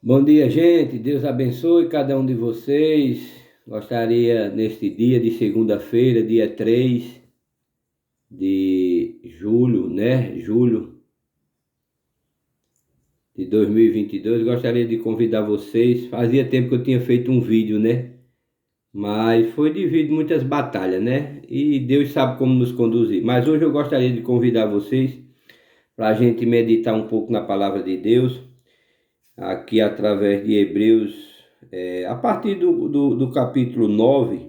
Bom dia, gente. Deus abençoe cada um de vocês. Gostaria, neste dia de segunda-feira, dia 3 de julho, né? Julho de 2022, gostaria de convidar vocês. Fazia tempo que eu tinha feito um vídeo, né? Mas foi devido a muitas batalhas, né? E Deus sabe como nos conduzir. Mas hoje eu gostaria de convidar vocês para a gente meditar um pouco na palavra de Deus, aqui através de Hebreus, a partir do capítulo 9,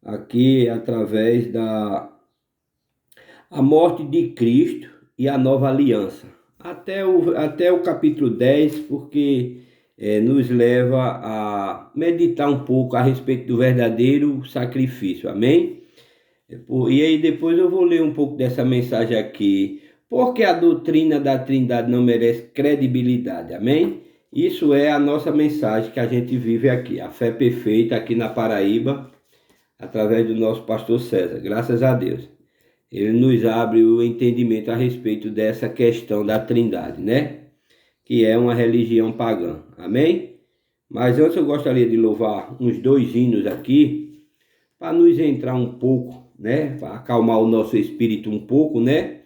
aqui através da a morte de Cristo e a nova aliança. Até o capítulo 10, porque nos leva a meditar um pouco a respeito do verdadeiro sacrifício, amém? E aí depois eu vou ler um pouco dessa mensagem aqui, porque a doutrina da Trindade não merece credibilidade, amém? Isso é a nossa mensagem que a gente vive aqui, a fé perfeita aqui na Paraíba, através do nosso pastor César, graças a Deus. Ele nos abre o entendimento a respeito dessa questão da Trindade, né? Que é uma religião pagã, amém? Mas antes eu gostaria de louvar uns dois hinos aqui, para nos entrar um pouco, né? Para acalmar o nosso espírito um pouco, né?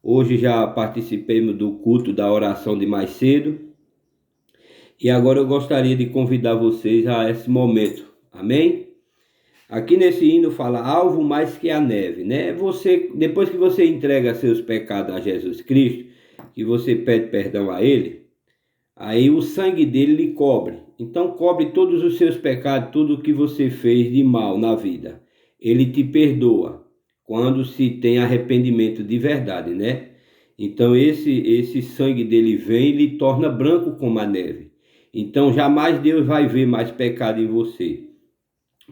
Hoje já participemos do culto da oração de mais cedo. E agora eu gostaria de convidar vocês a esse momento, amém? Aqui nesse hino fala alvo mais que a neve, né? Você, depois que você entrega seus pecados a Jesus Cristo, que você pede perdão a Ele, aí o sangue dele lhe cobre. Então cobre todos os seus pecados, tudo o que você fez de mal na vida. Ele te perdoa quando se tem arrependimento de verdade, né? Então esse sangue dele vem e lhe torna branco como a neve. Então jamais Deus vai ver mais pecado em você,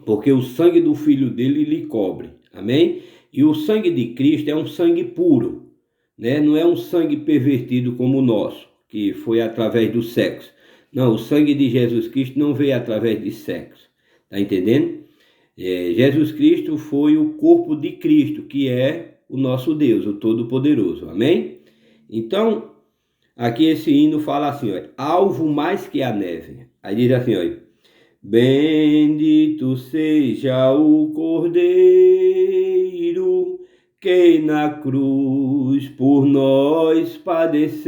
porque o sangue do Filho dele lhe cobre, amém? E o sangue de Cristo é um sangue puro, né? Não é um sangue pervertido como o nosso, que foi através do sexo. Não, o sangue de Jesus Cristo não veio através de sexo, tá entendendo? Jesus Cristo foi o corpo de Cristo, que é o nosso Deus, o Todo-Poderoso, amém? Então, aqui esse hino fala assim, ó, alvo mais que a neve. Aí diz assim, ó, bendito seja o Cordeiro que na cruz por nós padeceu.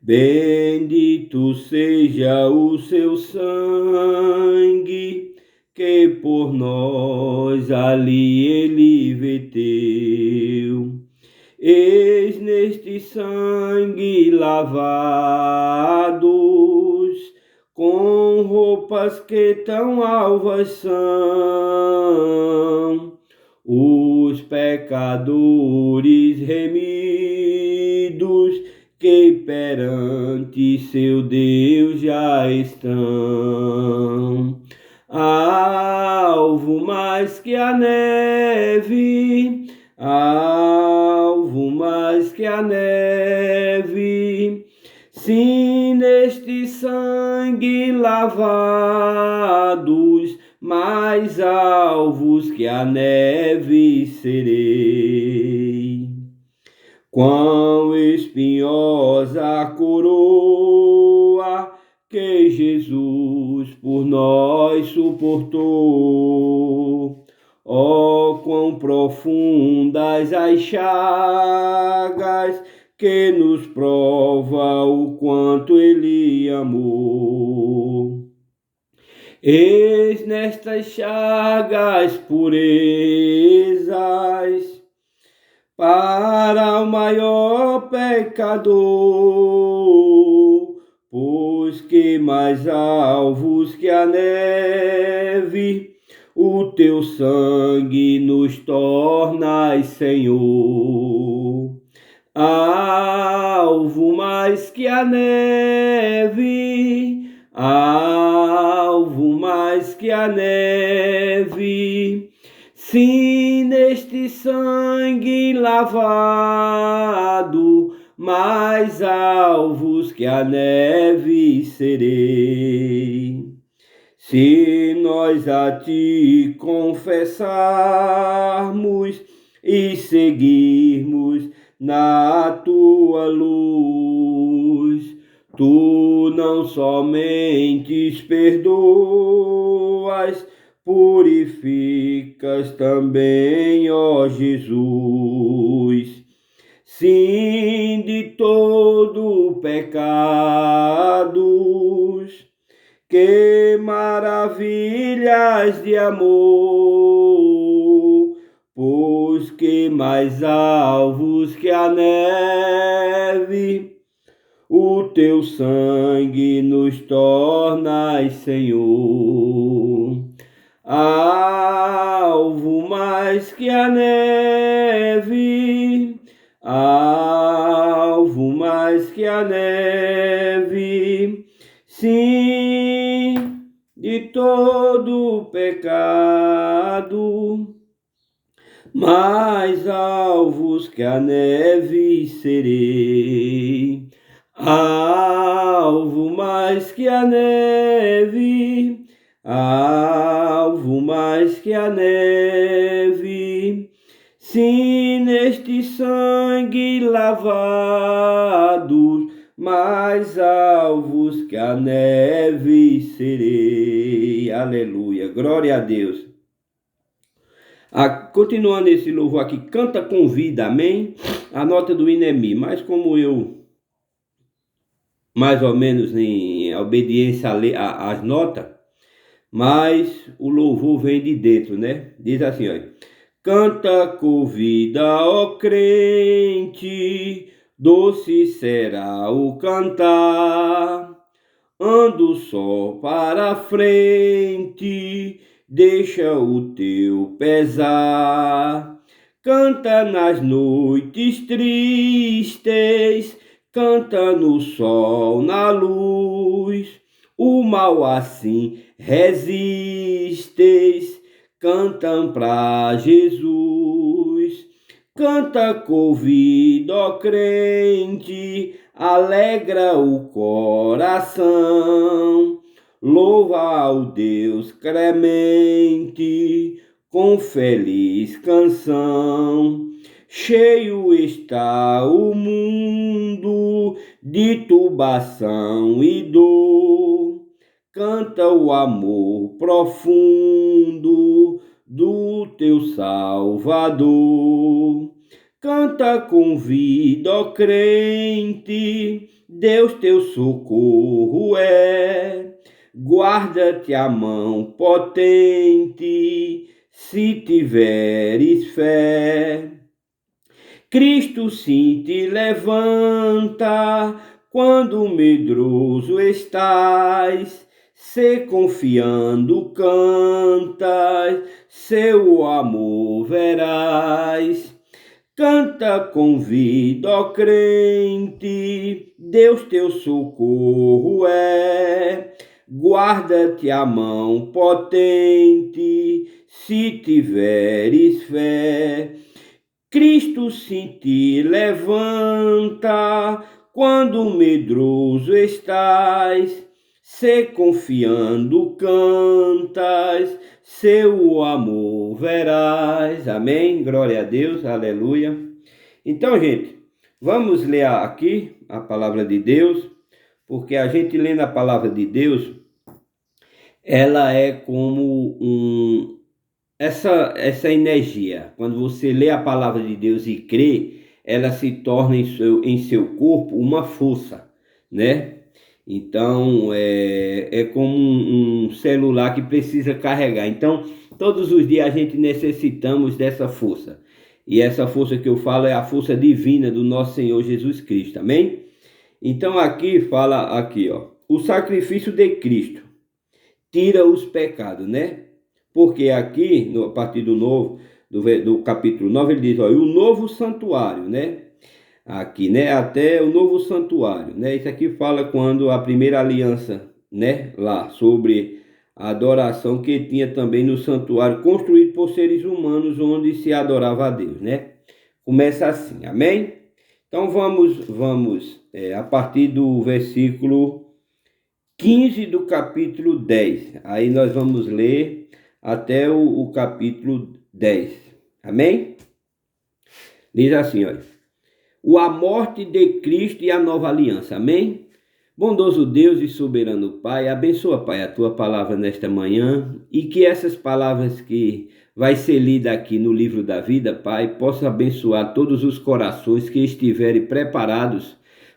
Bendito seja o seu sangue que por nós ali ele verteu. Eis neste sangue lavados, com roupas que tão alvas são, os pecadores remidos que perante seu Deus já estão. Alvo mais que a neve, alvo mais que a neve, sim, neste sangue lavados, mais alvos que a neve serei. Quão espinhosa a coroa que Jesus por nós suportou. Oh, quão profundas as chagas que nos prova o quanto Ele amou. Eis nestas chagas purezas para o maior pecador, pois que mais alvos que a neve, o teu sangue nos torna, Senhor. Alvo mais que a neve, alvo mais que a neve, sim, neste sangue lavado, mais alvos que a neve serei. Se nós a ti confessarmos e seguirmos na tua luz, Tu não somente perdoas, purificas também, ó Jesus. Sim, de todo pecados, que maravilhas de amor, pois que mais alvos que a neve, o teu sangue nos torna, Senhor. Alvo mais que a neve, alvo mais que a neve, sim, de todo pecado, mais alvos que a neve serei. Alvo mais que a neve, alvo mais que a neve, sim, neste sangue lavados, mais alvos que a neve serei. Aleluia, glória a Deus. Continuando esse louvor aqui, canta com vida, amém? A nota do Inemi, mas como eu mais ou menos em obediência às notas, mas o louvor vem de dentro, né? Diz assim, ó: canta com vida, ó crente, doce será o cantar, ando só para frente, deixa o teu pesar. Canta nas noites tristes, canta no sol, na luz, o mal assim resistes, cantam pra Jesus. Canta com vida, ó crente, alegra o coração, louva ao Deus clemente, com feliz canção. Cheio está o mundo de turbação e dor, canta o amor profundo do teu Salvador. Canta com vida, ó crente, Deus teu socorro é, guarda-te a mão potente, se tiveres fé. Cristo sim te levanta, quando medroso estás, se confiando cantas, seu amor verás. Canta com vida, ó crente, Deus teu socorro é, guarda-te a mão potente, se tiveres fé. Cristo sim te levanta, quando medroso estás, se confiando cantas, seu amor verás. Amém? Glória a Deus, aleluia. Então, gente, vamos ler aqui a palavra de Deus, porque a gente lendo a palavra de Deus, ela é como essa energia. Quando você lê a palavra de Deus e crê, ela se torna em seu corpo uma força, né? Então, é como um celular que precisa carregar. Então, todos os dias a gente necessitamos dessa força. E essa força que eu falo é a força divina do nosso Senhor Jesus Cristo, amém? Então, aqui fala, aqui, ó, o sacrifício de Cristo tira os pecados, né? Porque aqui, a partir do capítulo 9, ele diz, ó, e o novo santuário, né? Aqui, né? Até o novo santuário, né? Isso aqui fala quando a primeira aliança, né? Lá, sobre a adoração que tinha também no santuário construído por seres humanos, onde se adorava a Deus, né? Começa assim, amém? Então vamos a partir do versículo 15 do capítulo 10. Aí nós vamos ler até o capítulo 10. Amém? Diz assim, olha: a morte de Cristo e a nova aliança. Amém? Bondoso Deus e soberano Pai, abençoa, Pai, a tua palavra nesta manhã e que essas palavras que vai ser lida aqui no livro da vida, Pai, possa abençoar todos os corações que estiverem preparados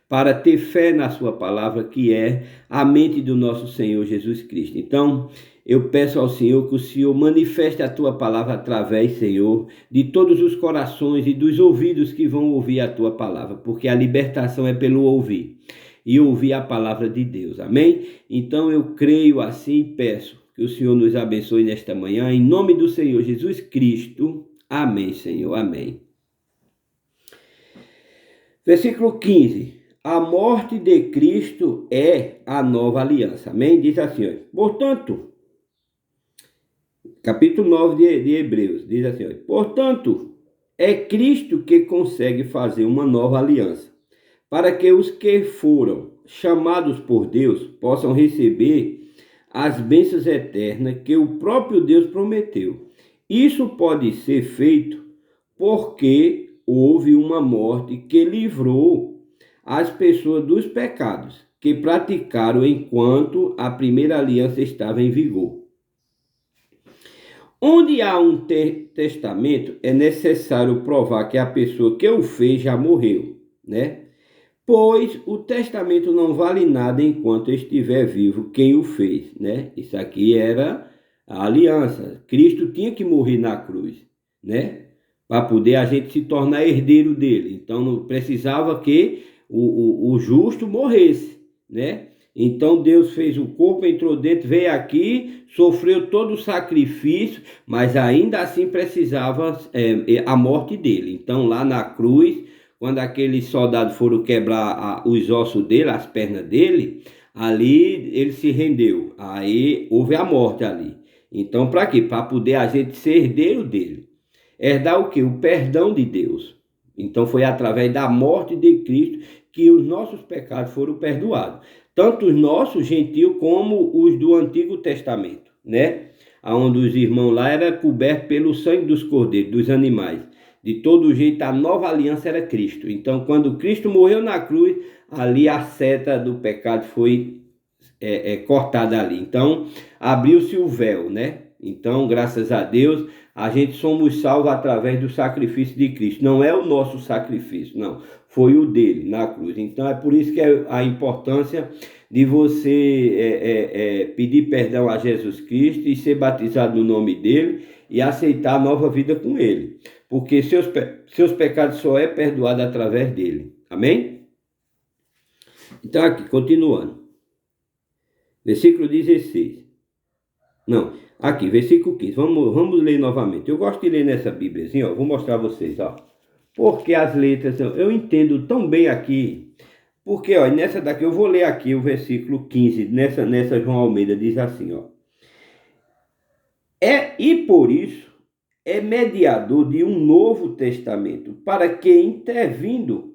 para ter fé na sua palavra, que é a mente do nosso Senhor Jesus Cristo. Então, eu peço ao Senhor que o Senhor manifeste a tua palavra através, Senhor, de todos os corações e dos ouvidos que vão ouvir a tua palavra, porque a libertação é pelo ouvir e ouvir a palavra de Deus. Amém? Então eu creio assim e peço que o Senhor nos abençoe nesta manhã, em nome do Senhor Jesus Cristo. Amém, Senhor. Amém. Versículo 15. A morte de Cristo é a nova aliança. Amém? Diz assim, ó, portanto, capítulo 9 de Hebreus, diz assim, ó, portanto, é Cristo que consegue fazer uma nova aliança, para que os que foram chamados por Deus possam receber as bênçãos eternas que o próprio Deus prometeu. Isso pode ser feito porque houve uma morte que livrou as pessoas dos pecados que praticaram enquanto a primeira aliança estava em vigor. Onde há um testamento, é necessário provar que a pessoa que o fez já morreu, né? Pois o testamento não vale nada enquanto estiver vivo quem o fez, né? Isso aqui era a aliança. Cristo tinha que morrer na cruz, né? Para poder a gente se tornar herdeiro dele. Então não precisava que o justo morresse, né? Então Deus fez o corpo, entrou dentro, veio aqui, sofreu todo o sacrifício, mas ainda assim precisava a morte dele. Então lá na cruz, quando aqueles soldados foram quebrar os ossos dele, as pernas dele, ali ele se rendeu. Aí houve a morte ali. Então para quê? Para poder a gente ser herdeiro dele. Herdar o quê? O perdão de Deus. Então foi através da morte de Cristo que os nossos pecados foram perdoados. Tanto os nossos gentios como os do Antigo Testamento, né? Onde os irmãos lá eram cobertos pelo sangue dos cordeiros, dos animais. De todo jeito, a nova aliança era Cristo. Então, quando Cristo morreu na cruz, ali a seta do pecado foi cortada ali. Então, abriu-se o véu, né? Então, graças a Deus, a gente somos salvos através do sacrifício de Cristo. Não é o nosso sacrifício, não. Foi o dele na cruz. Então, é por isso que é a importância de você pedir perdão a Jesus Cristo e ser batizado no nome dele e aceitar a nova vida com ele. Porque seus pecados só é perdoado através dele. Amém? Então, aqui, continuando. Versículo 16. Não, aqui, versículo 15. Vamos ler novamente. Eu gosto de ler nessa Bíbliazinha, ó. Vou mostrar a vocês, ó. Porque as letras, eu entendo tão bem aqui. Porque, ó, nessa daqui, eu vou ler aqui o versículo 15. Nessa João Almeida diz assim, ó. E por isso é mediador de um novo testamento, para que, intervindo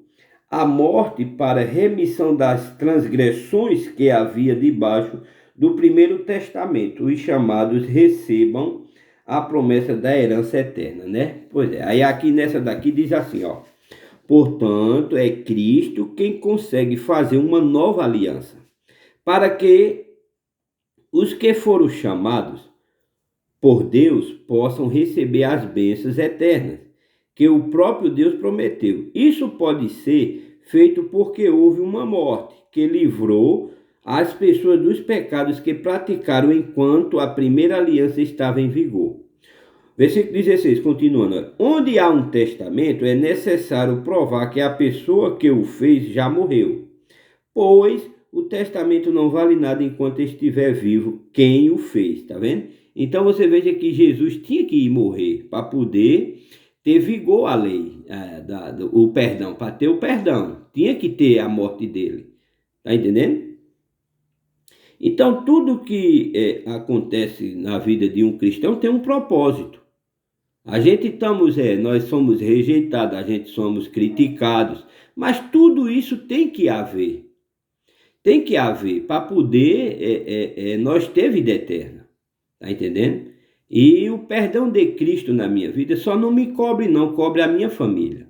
a morte para remissão das transgressões que havia debaixo do primeiro testamento, os chamados recebam a promessa da herança eterna, né? Pois é, aí aqui nessa daqui diz assim, ó. Portanto, é Cristo quem consegue fazer uma nova aliança, para que os que foram chamados por Deus possam receber as bênçãos eternas que o próprio Deus prometeu. Isso pode ser feito porque houve uma morte que livrou as pessoas dos pecados que praticaram enquanto a primeira aliança estava em vigor. Versículo 16, continuando. Onde há um testamento, é necessário provar que a pessoa que o fez já morreu, pois o testamento não vale nada enquanto estiver vivo quem o fez, tá vendo? Então você veja que Jesus tinha que ir morrer para poder ter vigor a lei, o perdão, para ter o perdão. Tinha que ter a morte dele. Tá entendendo? Então tudo que acontece na vida de um cristão tem um propósito. Nós somos rejeitados, a gente somos criticados, mas tudo isso tem que haver. Tem que haver para poder nós ter vida eterna. Tá entendendo? E o perdão de Cristo na minha vida só não me cobre não, cobre a minha família.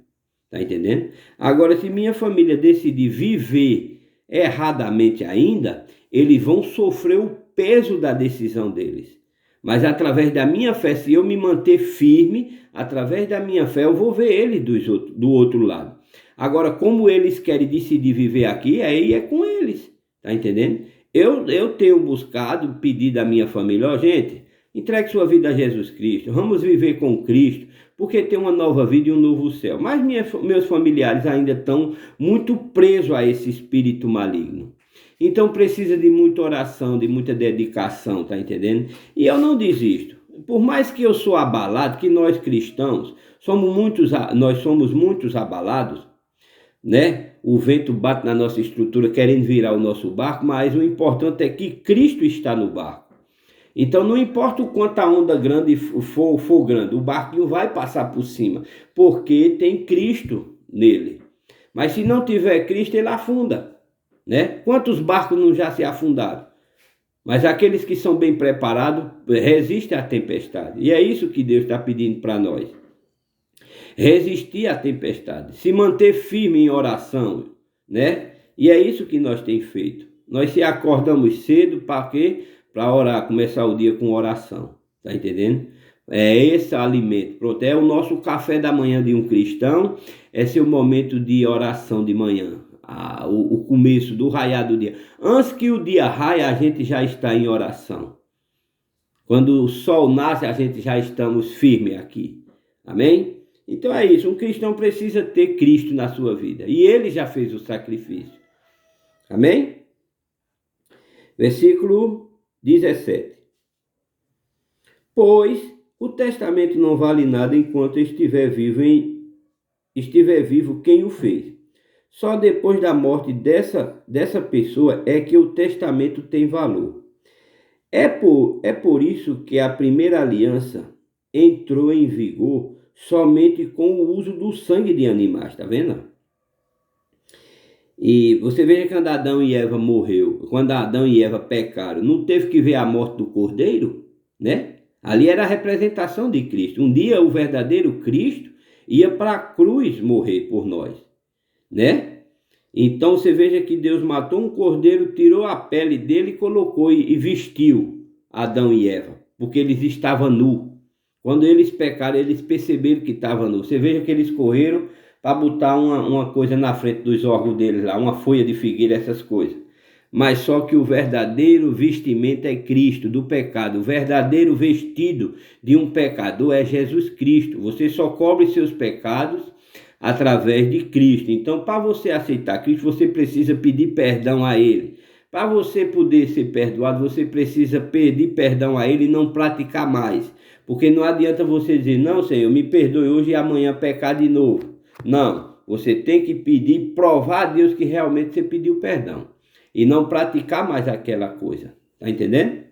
Tá entendendo? Agora, se minha família decidir viver erradamente ainda, eles vão sofrer o peso da decisão deles. Mas através da minha fé, se eu me manter firme, através da minha fé, eu vou ver eles do outro lado. Agora, como eles querem decidir viver aqui, aí é com eles, tá entendendo? Eu tenho buscado, pedido à minha família, ó, gente, entregue sua vida a Jesus Cristo, vamos viver com Cristo, porque tem uma nova vida e um novo céu. Mas meus familiares ainda estão muito presos a esse espírito maligno. Então precisa de muita oração, de muita dedicação, tá entendendo? E eu não desisto. Por mais que eu sou abalado, que nós cristãos nós somos muitos abalados, né? O vento bate na nossa estrutura querendo virar o nosso barco, mas o importante é que Cristo está no barco. Então não importa o quanto a onda grande for grande, o barquinho vai passar por cima, porque tem Cristo nele. Mas se não tiver Cristo, ele afunda, né? Quantos barcos não já se afundaram? Mas aqueles que são bem preparados resistem à tempestade. E é isso que Deus está pedindo para nós. Resistir à tempestade, se manter firme em oração, né? E é isso que nós temos feito. Nós se acordamos cedo para quê? Para orar, começar o dia com oração, tá entendendo? É esse alimento, pronto, é o nosso café da manhã de um cristão, é seu momento de oração de manhã, o começo do raiar do dia. Antes que o dia raia, a gente já está em oração. Quando o sol nasce, a gente já estamos firmes aqui, amém? Então é isso, um cristão precisa ter Cristo na sua vida, e ele já fez o sacrifício, amém? Versículo 17. Pois o testamento não vale nada enquanto estiver vivo quem o fez. Só depois da morte dessa pessoa é que o testamento tem valor. É por isso que a primeira aliança entrou em vigor somente com o uso do sangue de animais, tá vendo? E você veja que quando Adão e Eva morreu, quando Adão e Eva pecaram, não teve que ver a morte do cordeiro, né? Ali era a representação de Cristo. Um dia o verdadeiro Cristo ia para a cruz morrer por nós, né? Então você veja que Deus matou um cordeiro, tirou a pele dele e colocou e vestiu Adão e Eva, porque eles estavam nus. Quando eles pecaram, eles perceberam que estavam nus. Você veja que eles correram para botar uma coisa na frente dos órgãos deles lá, uma folha de figueira, essas coisas. Mas só que o verdadeiro vestimento é Cristo do pecado. O verdadeiro vestido de um pecador é Jesus Cristo. Você só cobre seus pecados através de Cristo. Então, para você aceitar Cristo, você precisa pedir perdão a Ele. Para você poder ser perdoado, você precisa pedir perdão a Ele e não praticar mais. Porque não adianta você dizer, não, Senhor, me perdoe hoje e amanhã pecar de novo. Não, você tem que pedir, provar a Deus que realmente você pediu perdão. E não praticar mais aquela coisa. Tá entendendo?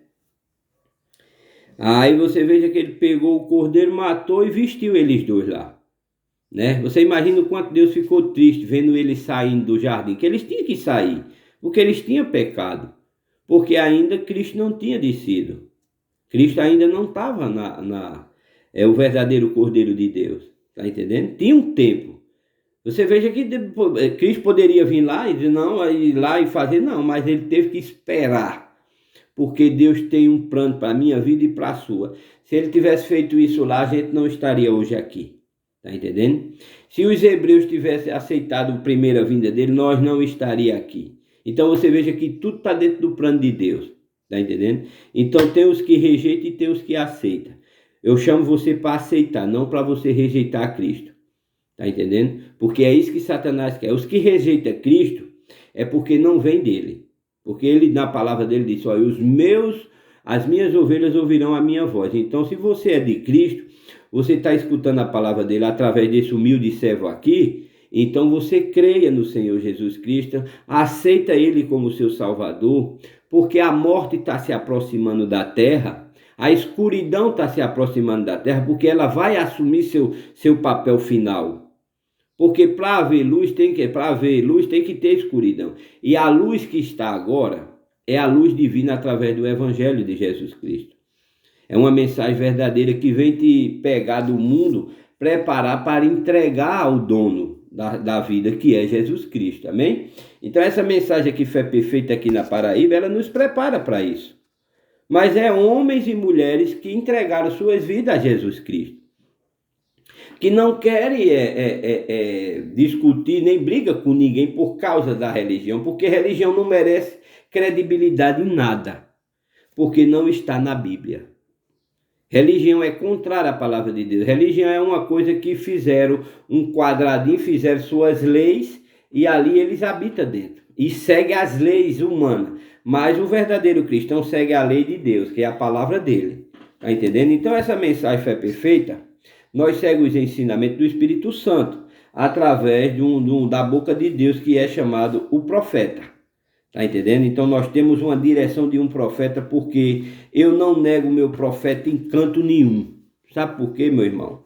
Aí você veja que ele pegou o cordeiro, matou e vestiu eles dois lá. Né? Você imagina o quanto Deus ficou triste vendo eles saindo do jardim. Que eles tinham que sair. Porque eles tinham pecado. Porque ainda Cristo não tinha descido. Cristo ainda não estava o verdadeiro Cordeiro de Deus. Tá entendendo? Tinha um tempo. Você veja que Cristo poderia vir lá e dizer, não, ir lá e fazer, não, mas ele teve que esperar, porque Deus tem um plano para a minha vida e para a sua. Se ele tivesse feito isso lá, a gente não estaria hoje aqui, tá entendendo? Se os hebreus tivessem aceitado a primeira vinda dele, nós não estaríamos aqui. Então você veja que tudo está dentro do plano de Deus, tá entendendo? Então tem os que rejeitam e tem os que aceitam. Eu chamo você para aceitar, não para você rejeitar a Cristo. Tá entendendo? Porque é isso que Satanás quer. Os que rejeitam Cristo é porque não vem dele. Porque ele, na palavra dele, diz, olha, as minhas ovelhas ouvirão a minha voz. Então, se você é de Cristo, você está escutando a palavra dele através desse humilde servo aqui, então você creia no Senhor Jesus Cristo, aceita ele como seu Salvador, porque a morte está se aproximando da terra, a escuridão está se aproximando da terra, porque ela vai assumir seu papel final. Porque para haver luz tem que ter escuridão. E a luz que está agora é a luz divina através do Evangelho de Jesus Cristo. É uma mensagem verdadeira que vem te pegar do mundo, preparar para entregar ao dono da vida, que é Jesus Cristo, amém? Então essa mensagem aqui, Fé Perfeita, aqui na Paraíba, ela nos prepara para isso. Mas é homens e mulheres que entregaram suas vidas a Jesus Cristo, que não querem discutir nem briga com ninguém por causa da religião, porque religião não merece credibilidade em nada, porque não está na Bíblia. Religião é contrária à palavra de Deus. Religião é uma coisa que fizeram um quadradinho, fizeram suas leis e ali eles habitam dentro. E segue as leis humanas. Mas o verdadeiro cristão segue a lei de Deus, que é a palavra dele. Está entendendo? Então essa mensagem Fé Perfeita, nós seguimos os ensinamentos do Espírito Santo, através da boca de Deus, que é chamado o profeta. Está entendendo? Então nós temos uma direção de um profeta, porque eu não nego meu profeta em canto nenhum. Sabe por quê, meu irmão?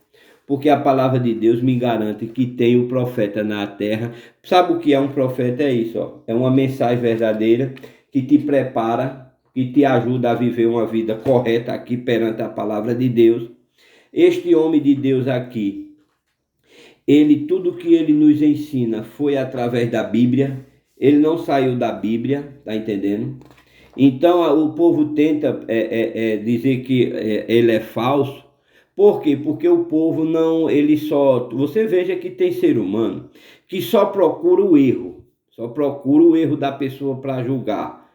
Porque a palavra de Deus me garante que tem o profeta na terra. Sabe o que é um profeta? É isso, ó. É uma mensagem verdadeira que te prepara, que te ajuda a viver uma vida correta aqui perante a palavra de Deus. Este homem de Deus aqui, tudo que ele nos ensina foi através da Bíblia. Ele não saiu da Bíblia, tá entendendo? Então o povo tenta dizer que ele é falso. Por quê? Porque o povo não, ele só... Você veja que tem ser humano que só procura o erro. Só procura o erro da pessoa para julgar.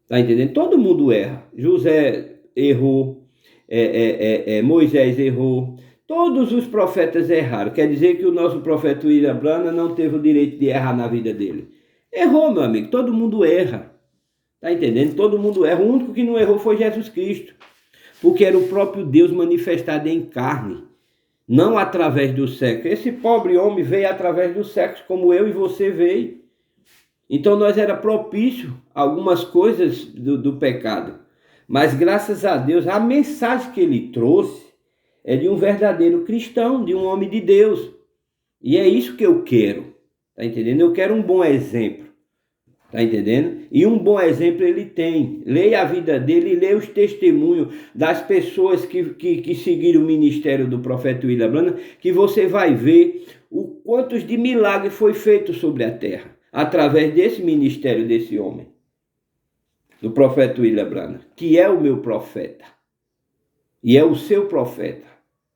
Tá entendendo? Todo mundo erra. José errou, Moisés errou. Todos os profetas erraram. Quer dizer que o nosso profeta William Branham não teve o direito de errar na vida dele. Errou, meu amigo, todo mundo erra, tá entendendo? Todo mundo erra, o único que não errou foi Jesus Cristo, porque era o próprio Deus manifestado em carne, não através do sexo. Esse pobre homem veio através do sexo, como eu e você veio. Então nós era propício a algumas coisas do pecado, mas graças a Deus, a mensagem que ele trouxe é de um verdadeiro cristão, de um homem de Deus, e é isso que eu quero. Tá entendendo? Eu quero um bom exemplo. Tá entendendo? E um bom exemplo ele tem. Leia a vida dele e leia os testemunhos das pessoas que seguiram o ministério do profeta William Branham, que você vai ver o quantos de milagres foi feito sobre a terra, através desse ministério desse homem, do profeta William Branham, que é o meu profeta. E é o seu profeta.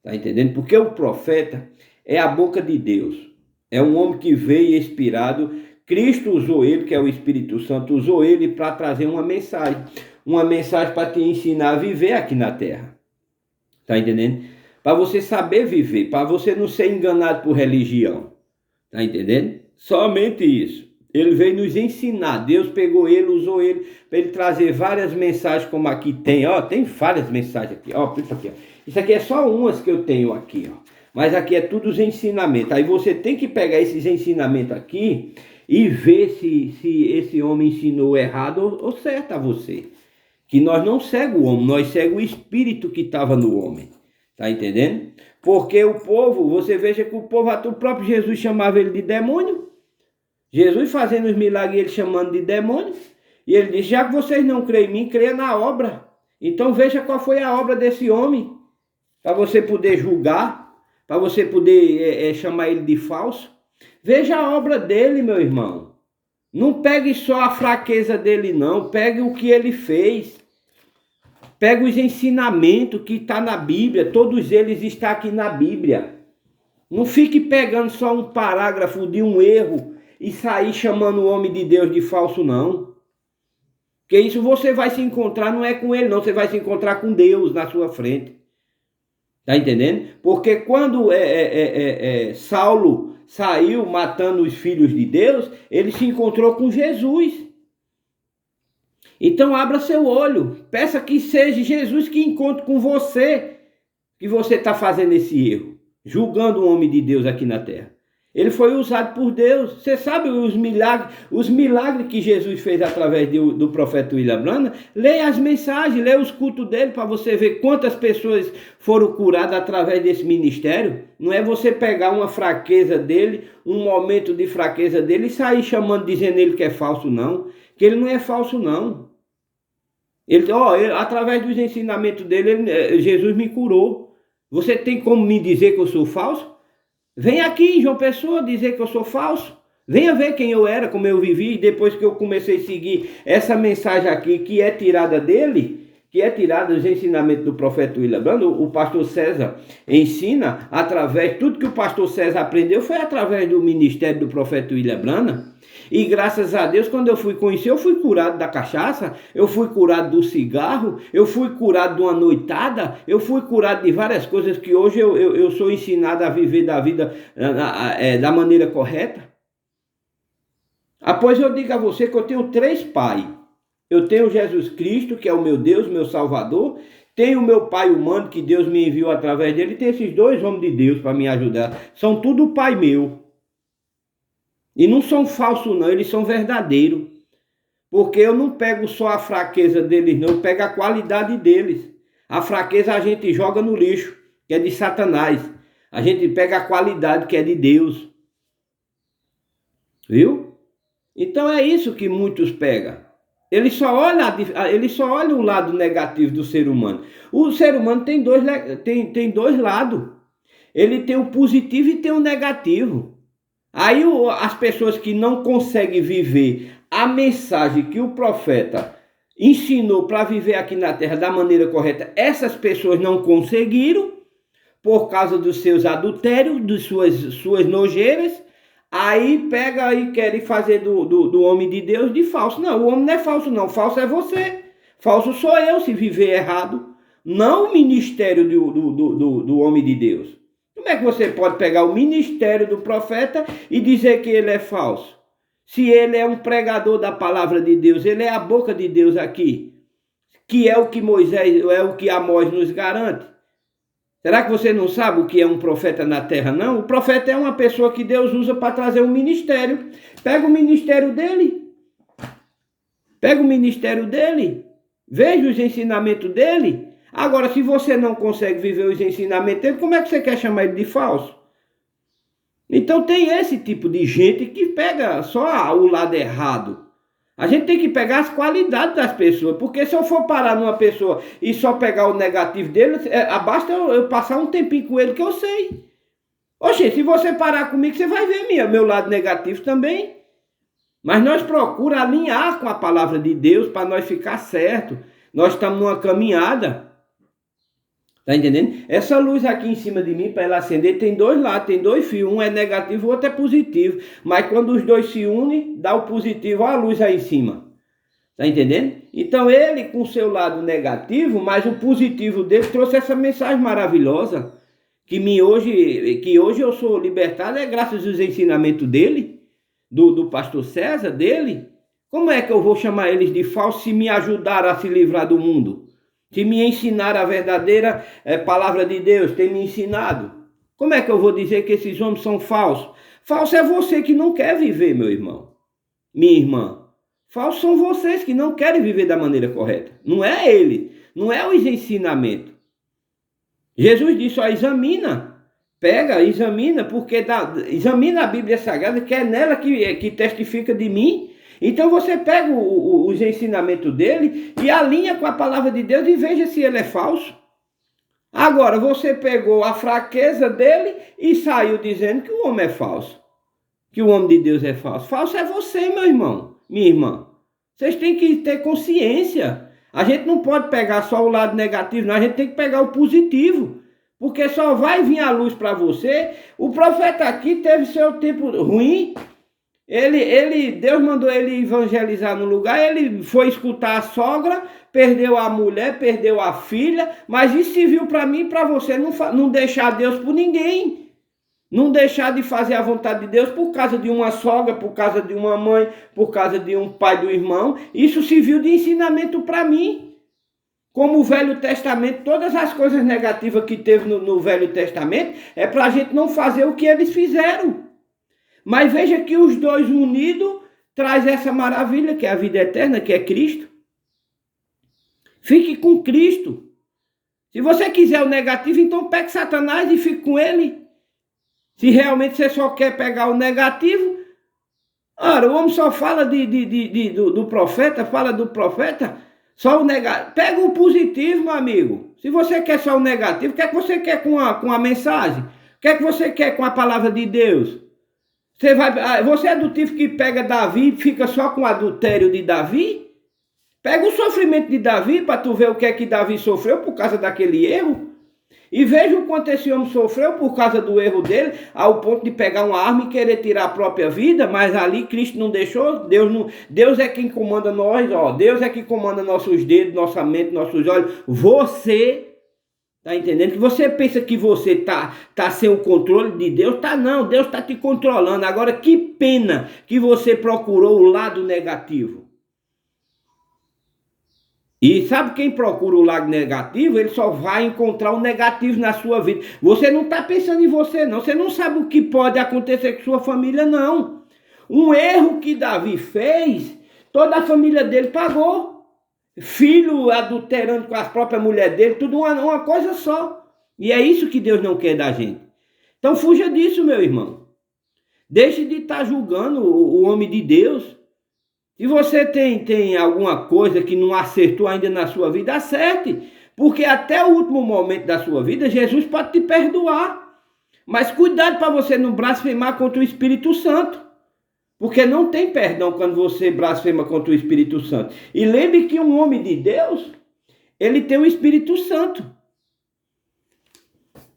Tá entendendo? Porque o profeta é a boca de Deus. É um homem que veio inspirado. Cristo usou ele, que é o Espírito Santo, usou ele para trazer uma mensagem para te ensinar a viver aqui na terra. Tá entendendo? Para você saber viver, para você não ser enganado por religião. Tá entendendo? Somente isso. Ele veio nos ensinar. Deus pegou ele, usou ele para ele trazer várias mensagens, como aqui tem. Ó, tem várias mensagens aqui. Ó, isso aqui, ó. Isso aqui é só umas que eu tenho aqui, ó. Mas aqui é tudo os ensinamentos. Aí você tem que pegar esses ensinamentos aqui e ver se esse homem ensinou errado ou certo a você. Que nós não seguimos o homem, nós seguimos o espírito que estava no homem. Tá entendendo? Porque o povo, você veja que o povo, o próprio Jesus chamava ele de demônio. Jesus fazendo os milagres, ele chamando de demônio. E ele disse, já que vocês não creem em mim, creia na obra. Então veja qual foi a obra desse homem. Para você poder julgar. Para você poder chamar ele de falso. Veja a obra dele, meu irmão. Não pegue só a fraqueza dele, não. Pegue o que ele fez. Pegue os ensinamentos que está na Bíblia. Todos eles estão aqui na Bíblia. Não fique pegando só um parágrafo de um erro e sair chamando o homem de Deus de falso, não. Porque isso você vai se encontrar, não é com ele, não. Você vai se encontrar com Deus na sua frente. Tá entendendo? Porque quando Saulo saiu matando os filhos de Deus, ele se encontrou com Jesus. Então abra seu olho, peça que seja Jesus que encontre com você, que você está fazendo esse erro, julgando o homem de Deus aqui na terra. Ele foi usado por Deus. Você sabe os milagres que Jesus fez através do profeta William Branham? Leia as mensagens, leia os cultos dele para você ver quantas pessoas foram curadas através desse ministério. Não é você pegar uma fraqueza dele, um momento de fraqueza dele e sair chamando, dizendo ele que é falso, não. Que ele não é falso, não. Através dos ensinamentos dele, Jesus me curou. Você tem como me dizer que eu sou falso? Vem aqui em João Pessoa dizer que eu sou falso. Venha ver quem eu era, como eu vivi, e depois que eu comecei a seguir essa mensagem aqui, que é tirada dele, que é tirada dos ensinamentos do profeta William Branham. O pastor César ensina através, tudo que o pastor César aprendeu foi através do ministério do profeta William Branham. E graças a Deus, quando eu fui conhecer, eu fui curado da cachaça, eu fui curado do cigarro, eu fui curado de uma noitada, eu fui curado de várias coisas que hoje eu sou ensinado a viver da vida da maneira correta. Após eu digo a você que eu tenho 3 pais. Eu tenho Jesus Cristo, que é o meu Deus, meu Salvador. Tenho o meu pai humano, que Deus me enviou através dele. E tem esses 2 homens de Deus para me ajudar. São tudo pai meu. E não são falsos não, eles são verdadeiros. Porque eu não pego só a fraqueza deles não, eu pego a qualidade deles. A fraqueza a gente joga no lixo, que é de Satanás. A gente pega a qualidade que é de Deus. Viu? Então é isso que muitos pegam. Ele só olha o lado negativo do ser humano. O ser humano tem dois lados. Ele tem o positivo e tem o negativo. Aí as pessoas que não conseguem viver a mensagem que o profeta ensinou para viver aqui na terra da maneira correta, essas pessoas não conseguiram por causa dos seus adultérios, de suas nojeiras. Aí pega e quer fazer do homem de Deus de falso. Não, o homem não é falso não, falso é você. Falso sou eu se viver errado. Não o ministério do homem de Deus. Como é que você pode pegar o ministério do profeta e dizer que ele é falso? Se ele é um pregador da palavra de Deus, ele é a boca de Deus aqui. Que é o que Amós nos garante. Será que você não sabe o que é um profeta na terra, não? O profeta é uma pessoa que Deus usa para trazer um ministério. Pega o ministério dele. Pega o ministério dele. Veja os ensinamentos dele. Agora, se você não consegue viver os ensinamentos dele, como é que você quer chamar ele de falso? Então tem esse tipo de gente que pega só o lado errado. A gente tem que pegar as qualidades das pessoas, porque se eu for parar numa pessoa e só pegar o negativo dele, basta eu passar um tempinho com ele que eu sei. Oxe, se você parar comigo, você vai ver meu lado negativo também. Mas nós procuramos alinhar com a palavra de Deus para nós ficar certo. Nós estamos numa caminhada. Tá entendendo? Essa luz aqui em cima de mim, para ela acender, tem 2 lados, tem 2 fios. Um é negativo, o outro é positivo. Mas quando os 2 se unem, dá o positivo, olha a luz aí em cima. Tá entendendo? Então ele, com o seu lado negativo, mas o positivo dele, trouxe essa mensagem maravilhosa. Que hoje eu sou libertado, é graças aos ensinamentos dele, do pastor César, dele. Como é que eu vou chamar eles de falsos se me ajudaram a se livrar do mundo? Se me ensinaram a verdadeira palavra de Deus, tem me ensinado. Como é que eu vou dizer que esses homens são falsos? Falso é você que não quer viver, meu irmão, minha irmã. Falsos são vocês que não querem viver da maneira correta. Não é ele, não é os ensinamentos. Jesus disse, ó, examina, examina, porque examina a Bíblia Sagrada, que é nela que testifica de mim. Então você pega os ensinamentos dele e alinha com a palavra de Deus e veja se ele é falso. Agora, você pegou a fraqueza dele e saiu dizendo que o homem é falso. Que o homem de Deus é falso. Falso é você, meu irmão, minha irmã. Vocês têm que ter consciência. A gente não pode pegar só o lado negativo, não. A gente tem que pegar o positivo. Porque só vai vir a luz para você. O profeta aqui teve seu tempo ruim. Deus mandou ele evangelizar no lugar, ele foi escutar a sogra, perdeu a mulher, perdeu a filha, mas isso serviu para mim e para você não deixar Deus por ninguém, não deixar de fazer a vontade de Deus por causa de uma sogra, por causa de uma mãe, por causa de um pai, do irmão. Isso serviu de ensinamento para mim. Como o Velho Testamento, todas as coisas negativas que teve no Velho Testamento, é para a gente não fazer o que eles fizeram. Mas veja que os 2 unidos traz essa maravilha, que é a vida eterna, que é Cristo. Fique com Cristo. Se você quiser o negativo, então pegue Satanás e fique com ele. Se realmente você só quer pegar o negativo, ora, o homem só fala do profeta, fala do profeta, só o negativo. Pega o positivo, meu amigo. Se você quer só o negativo, o que é que você quer com a mensagem? O que é que você quer com a palavra de Deus? Você é do tipo que pega Davi e fica só com o adultério de Davi? Pega o sofrimento de Davi para tu ver o que é que Davi sofreu por causa daquele erro. E veja o quanto esse homem sofreu por causa do erro dele, ao ponto de pegar uma arma e querer tirar a própria vida, mas ali Cristo não deixou, Deus é quem comanda nós, ó, Deus é quem comanda nossos dedos, nossa mente, nossos olhos. Você tá entendendo? Que você pensa que você tá sem o controle de Deus? Tá não, Deus tá te controlando. Agora, que pena que você procurou o lado negativo. E sabe quem procura o lado negativo? Ele só vai encontrar o negativo na sua vida. Você não está pensando em você, não. Você não sabe o que pode acontecer com sua família, não. Um erro que Davi fez, toda a família dele pagou. Filho adulterando com a própria mulher dele, tudo uma coisa só. E é isso que Deus não quer da gente. Então fuja disso, meu irmão. Deixe de estar julgando o homem de Deus. Se você tem alguma coisa que não acertou ainda na sua vida, acerte. Porque até o último momento da sua vida, Jesus pode te perdoar. Mas cuidado para você não blasfemar contra o Espírito Santo. Porque não tem perdão quando você blasfema contra o Espírito Santo. E lembre que um homem de Deus, ele tem o Espírito Santo.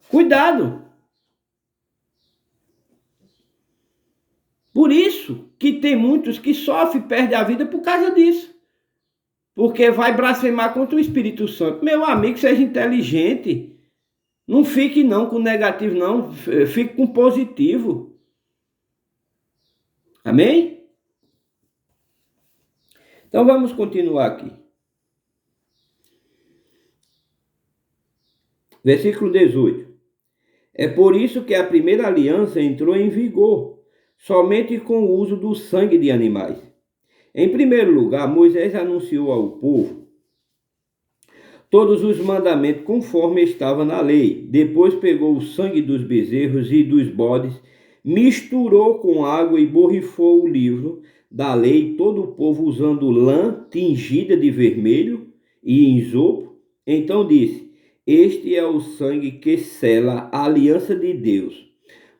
Cuidado. Por isso que tem muitos que sofrem e perdem a vida por causa disso. Porque vai blasfemar contra o Espírito Santo. Meu amigo, seja inteligente. Não fique não com negativo, não. Fique com positivo. Amém? Então vamos continuar aqui. Versículo 18. É por isso que a primeira aliança entrou em vigor, somente com o uso do sangue de animais. Em primeiro lugar, Moisés anunciou ao povo todos os mandamentos conforme estava na lei. Depois pegou o sangue dos bezerros e dos bodes, misturou com água e borrifou o livro da lei, todo o povo usando lã tingida de vermelho e ensopo. Então disse: este é o sangue que sela a aliança de Deus.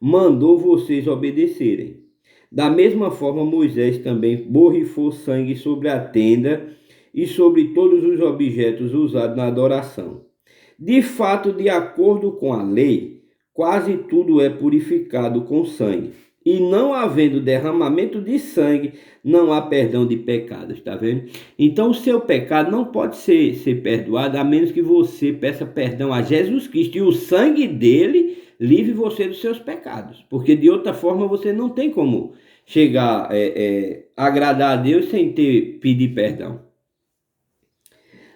Mandou vocês obedecerem. Da mesma forma, Moisés também borrifou sangue sobre a tenda e sobre todos os objetos usados na adoração. De fato, de acordo com a lei, quase tudo é purificado com sangue. E não havendo derramamento de sangue, não há perdão de pecados, está vendo? Então o seu pecado não pode ser perdoado, a menos que você peça perdão a Jesus Cristo e o sangue dele livre você dos seus pecados. Porque de outra forma você não tem como chegar a agradar a Deus sem pedir perdão.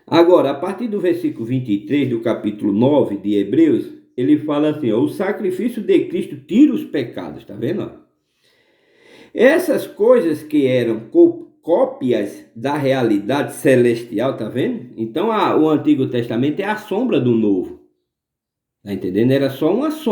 Agora, a partir do versículo 23 do capítulo 9 de Hebreus, ele fala assim, ó, o sacrifício de Cristo tira os pecados, está vendo? Essas coisas que eram cópias da realidade celestial, tá vendo? Então o Antigo Testamento é a sombra do Novo, tá entendendo? Era só uma sombra.